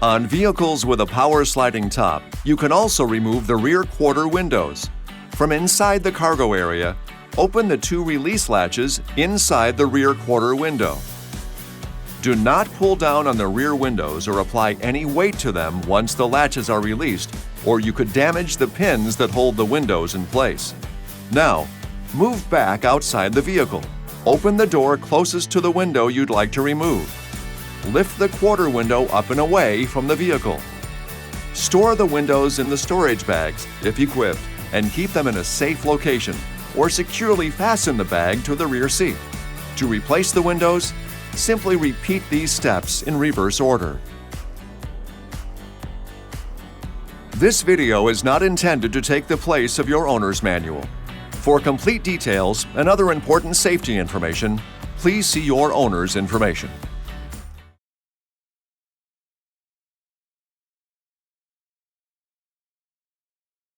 On vehicles with a power sliding top, you can also remove the rear quarter windows. From inside the cargo area, open the two release latches inside the rear quarter window. Do not pull down on the rear windows or apply any weight to them once the latches are released, or you could damage the pins that hold the windows in place. Now, move back outside the vehicle. Open the door closest to the window you'd like to remove. Lift the quarter window up and away from the vehicle. Store the windows in the storage bags, if equipped, and keep them in a safe location, or securely fasten the bag to the rear seat. To replace the windows, simply repeat these steps in reverse order. This video is not intended to take the place of your owner's manual. For complete details and other important safety information, please see your owner's information.